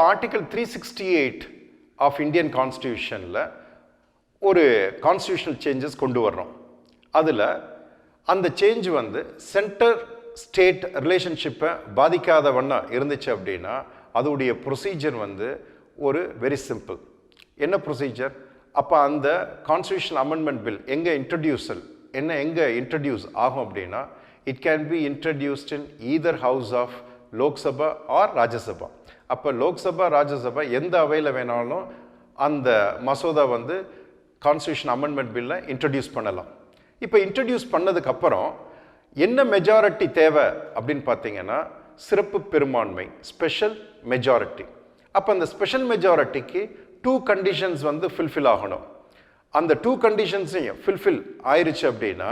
Article 368 of Indian கான்ஸ்டியூஷனில் ஒரு constitutional changes கொண்டு வர்றோம். அதில் அந்த சேஞ்ச் வந்து சென்டர் ஸ்டேட் ரிலேஷன்ஷிப்பை பாதிக்காத வண்ணம் இருந்துச்சு அப்படின்னா அதோடைய ப்ரொசீஜர் வந்து ஒரு வெரி சிம்பிள். என்ன ப்ரொசீஜர்? அப்போ அந்த கான்ஸ்டியூஷனல் அமெண்ட்மெண்ட் பில் எங்கே இன்ட்ரடியூஸ் ஆகும் அப்படின்னா it can be introduced in either house of Lok Sabha or Rajya Sabha. அப்போ லோக்சபா ராஜ்யசபா எந்த அவையில் வேணாலும் அந்த மசோதா வந்து கான்ஸ்டியூஷன் அமெண்ட்மெண்ட் பில்லை இன்ட்ரடியூஸ் பண்ணலாம். இப்போ இன்ட்ரடியூஸ் பண்ணதுக்கப்புறம் என்ன மெஜாரிட்டி தேவை அப்படின்னு பார்த்தீங்கன்னா சிறப்பு பெரும்பான்மை, ஸ்பெஷல் மெஜாரிட்டி. அப்போ அந்த ஸ்பெஷல் மெஜாரிட்டிக்கு 2 கண்டிஷன்ஸ் வந்து ஃபில்ஃபில் ஆகணும். அந்த 2 கண்டிஷன்ஸையும் ஃபில்ஃபில் ஆயிடுச்சு அப்படின்னா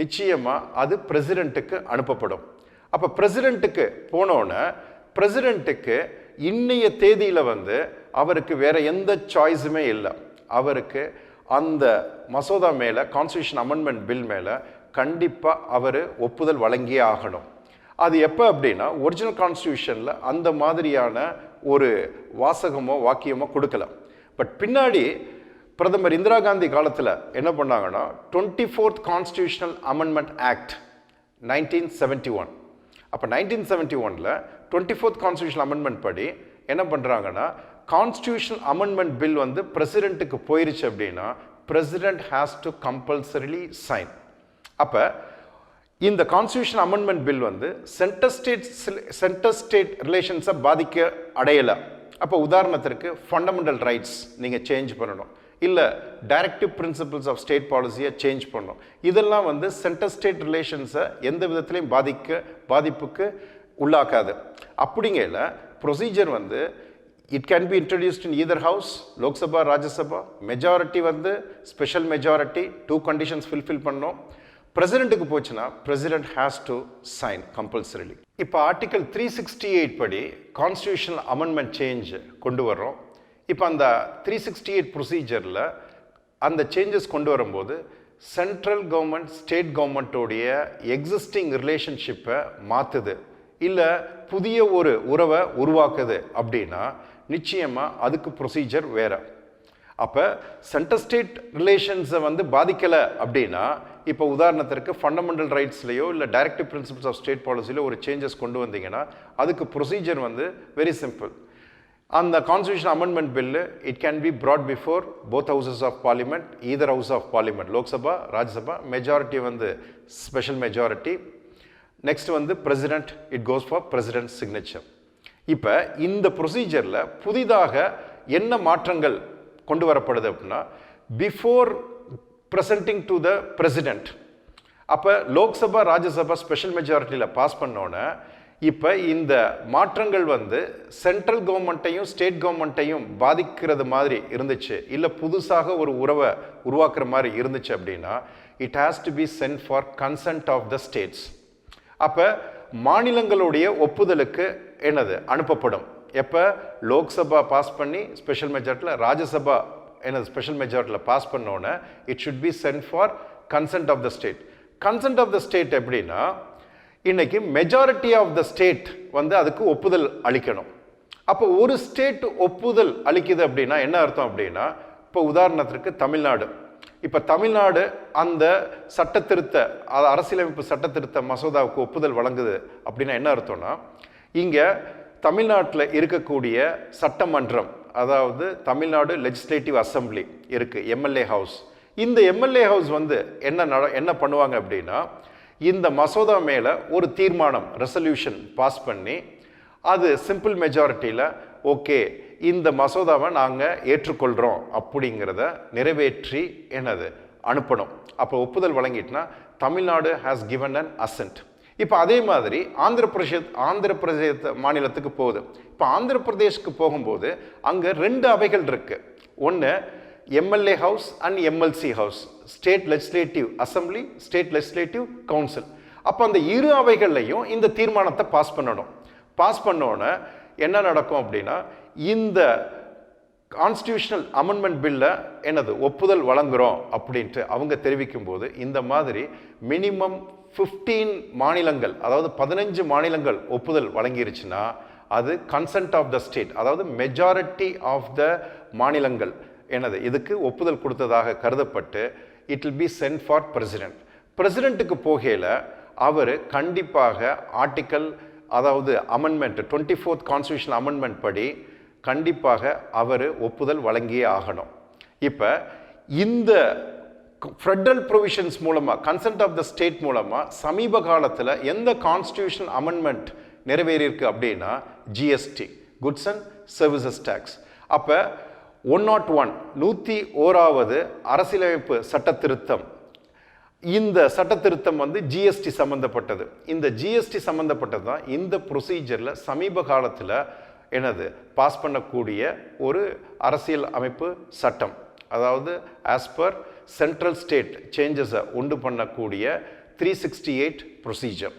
நிச்சயமாக அது பிரசிடெண்ட்டுக்கு அனுப்பப்படும். அப்போ பிரசிடெண்ட்டுக்கு போனோன்னே பிரசிடெண்ட்டுக்கு இன்னைய தேதியில் வந்து அவருக்கு வேற எந்த சாய்ஸுமே இல்லை. அவருக்கு அந்த மசோதா மேலே, கான்ஸ்டியூஷன் அமெண்ட்மெண்ட் பில் மேலே கண்டிப்பாக அவர் ஒப்புதல் வழங்கியே ஆகணும். அது எப்போ அப்படின்னா ஒரிஜினல் கான்ஸ்டியூஷனில் அந்த மாதிரியான ஒரு வாசகமோ வாக்கியமோ கொடுக்கலாம். பட் பின்னாடி பிரதமர் இந்திரா காந்தி காலத்தில் என்ன பண்ணாங்கன்னா 24th கான்ஸ்டியூஷனல் அமெண்ட்மெண்ட் ஆக்ட் 1971. அப்போ 1971ல் 24th கான்ஸ்டியூஷனல் அமெண்ட்மெண்ட் படி என்ன பண்ணுறாங்கன்னா கான்ஸ்டியூஷனல் அமெண்ட்மெண்ட் பில் வந்து பிரசிடெண்ட்டுக்கு போயிருச்சு அப்படின்னா president has to compulsorily sign. அப்போ இந்த கான்ஸ்டியூஷன் அமெண்ட்மெண்ட் பில் வந்து சென்டர் ஸ்டேட் ரிலேஷன்ஸை பாதிக்க அடையலை. அப்போ உதாரணத்திற்கு ஃபண்டமெண்டல் ரைட்ஸ் நீங்கள் சேஞ்ச் பண்ணணும், இல்லை டைரக்டிவ் பிரின்சிபிள்ஸ் ஆஃப் ஸ்டேட் பாலிசியை சேஞ்ச் பண்ணணும். இதெல்லாம் வந்து சென்டர் ஸ்டேட் ரிலேஷன்ஸை எந்த விதத்துலையும் பாதிப்புக்கு உள்ளாக்காது. அப்படிங்கல ப்ரொசீஜர் வந்து it can be introduced in either house, Lok Sabha Rajya Sabha. Majority வந்து ஸ்பெஷல் மெஜாரிட்டி 2 கண்டிஷன்ஸ் ஃபில்ஃபில் பண்ணோம். பிரசிடெண்ட்டுக்கு போச்சுன்னா president has to sign compulsorily. இப்போ ஆர்டிகல் 368 படி கான்ஸ்டியூஷனல் அமெண்ட்மெண்ட் சேஞ்ச் கொண்டு வர்றோம். இப்போ அந்த 368 ப்ரொசீஜரில் அந்த சேஞ்சஸ் கொண்டு வரும்போது சென்ட்ரல் கவர்மெண்ட் ஸ்டேட் கவர்மெண்ட்டோடைய எக்ஸிஸ்டிங் ரிலேஷன்ஷிப்பை மாற்றுது, இல்லை புதிய ஒரு உறவை உருவாக்குது அப்படின்னா நிச்சயமாக அதுக்கு ப்ரொசீஜர் வேறு. அப்போ சென்டர் ஸ்டேட் ரிலேஷன்ஸை வந்து பாதிக்கலை அப்படின்னா இப்போ உதாரணத்திற்கு ஃபண்டமெண்டல் ரைட்ஸ்லையோ இல்லை டைரக்டிவ் பிரின்சிபிள்ஸ் ஆஃப் ஸ்டேட் பாலிசியிலோ ஒரு சேஞ்சஸ் கொண்டு வந்தீங்கன்னா அதுக்கு ப்ரொசீஜர் வந்து வெரி சிம்பிள். அந்த constitution amendment bill it can be brought before both houses of parliament, either house of parliament, Lok Sabha Rajya Sabha. Majority வந்து ஸ்பெஷல் மெஜாரிட்டி. நெக்ஸ்ட் வந்து president, it goes for president signature. இப்போ இந்த ப்ரொசீஜரில் புதிதாக என்ன மாற்றங்கள் கொண்டு வரப்படுது அப்படின்னா before presenting to the president, அப்போ லோக்சபா ராஜ்யசபா ஸ்பெஷல் மெஜாரிட்டியில் பாஸ் பண்ணோன்னே இப்போ இந்த மாற்றங்கள் வந்து சென்ட்ரல் கவர்மெண்ட்டையும் ஸ்டேட் கவர்மெண்ட்டையும் பாதிக்கிறது மாதிரி இருந்துச்சு, இல்லை புதுசாக ஒரு உறவை உருவாக்குற மாதிரி இருந்துச்சு அப்படின்னா it has to be sent for consent of the states. அப்போ மாநிலங்களுடைய ஒப்புதலுக்கு என்னது அனுப்பப்படும். எப்போ லோக்சபா பாஸ் பண்ணி ஸ்பெஷல் மெஜாரிட்டியில், ராஜ்யசபா என்னது ஸ்பெஷல் மெஜாரிட்டியில் பாஸ் பண்ணோன்னே it should be sent for consent of the state. Consent of the state எப்படின்னா இன்னைக்கு மெஜாரிட்டி ஆஃப் த ஸ்டேட் வந்து அதுக்கு ஒப்புதல் அளிக்கணும். அப்போ ஒரு ஸ்டேட் ஒப்புதல் அளிக்குது அப்படின்னா என்ன அர்த்தம் அப்படின்னா இப்போ உதாரணத்திற்கு தமிழ்நாடு. இப்போ தமிழ்நாடு அந்த அரசியலமைப்பு சட்டத்திருத்த மசோதாவுக்கு ஒப்புதல் வழங்குது அப்படின்னா என்ன அர்த்தம்னா இங்கே தமிழ்நாட்டில் இருக்கக்கூடிய சட்டமன்றம், அதாவது தமிழ்நாடு லெஜிஸ்லேட்டிவ் அசம்பிளி இருக்குது, எம்எல்ஏ ஹவுஸ். இந்த எம்எல்ஏ ஹவுஸ் வந்து என்ன பண்ணுவாங்க அப்படின்னா இந்த மசோதா மேலே ஒரு தீர்மானம், ரெசல்யூஷன் பாஸ் பண்ணி அது சிம்பிள் மெஜாரிட்டியில் ஓகே இந்த மசோதாவை நாங்கள் ஏற்றுக்கொள்கிறோம் அப்படிங்கிறத நிறைவேற்றி என்னது அனுப்பணும். அப்போ ஒப்புதல் வழங்கிட்டுனா Tamil Nadu has given an assent. இப்போ அதே மாதிரி ஆந்திர பிரதேச மாநிலத்துக்கு போகுது. இப்போ ஆந்திர பிரதேஷ்க்கு போகும்போது அங்கே 2 அவைகள் இருக்குது. ஒன்று MLA house and MLC house, state legislative assembly, state legislative council. அப்போ அந்த 2 அவைகள்லையும் இந்த தீர்மானத்தை பாஸ் பண்ணணும். பாஸ் பண்ணோன்னே என்ன நடக்கும் அப்படின்னா இந்த கான்ஸ்டியூஷனல் அமெண்ட்மெண்ட் பில்ல என்னது ஒப்புதல் வழங்குகிறோம் அப்படின்ட்டு அவங்க தெரிவிக்கும் போது இந்த மாதிரி மினிமம் 15 மாநிலங்கள், அதாவது 15 மாநிலங்கள் ஒப்புதல் வழங்கிருச்சுன்னா அது கன்சென்ட் ஆஃப் த ஸ்டேட், அதாவது மெஜாரிட்டி ஆஃப் த மாநிலங்கள் என்னது இதுக்கு ஒப்புதல் கொடுத்ததாக கருதப்பட்டு it will be sent for president. பிரசிடென்ட்டுக்கு போகையில் அவர் கண்டிப்பாக ஆர்டிக்கல், அதாவது அமெண்ட்மெண்ட் 24th கான்ஸ்டியூஷன் அமெண்ட்மெண்ட் படி கண்டிப்பாக அவர் ஒப்புதல் வழங்கியே ஆகணும். இப்போ இந்த ஃபெடரல் ப்ரொவிஷன்ஸ் மூலமாக, கன்சென்ட் ஆஃப் த ஸ்டேட் மூலமாக சமீப காலத்தில் எந்த கான்ஸ்டியூஷன் அமெண்ட்மெண்ட் நிறைவேறியிருக்கு அப்படின்னா GST, goods and services tax. அப்போ 101 101வது அரசியலமைப்பு சட்ட திருத்தம், இந்த சட்ட திருத்தம் வந்து ஜிஎஸ்டி சம்மந்தப்பட்டது. இந்த ஜிஎஸ்டி சம்மந்தப்பட்டது தான் இந்த ப்ரொசீஜரில் சமீப காலத்தில் என்னது பாஸ் பண்ணக்கூடிய ஒரு அரசியல் அமைப்பு சட்டம். அதாவது ஆஸ் பர் சென்ட்ரல் ஸ்டேட் சேஞ்சஸை உண்டு பண்ணக்கூடிய 368 ப்ரொசீஜர்.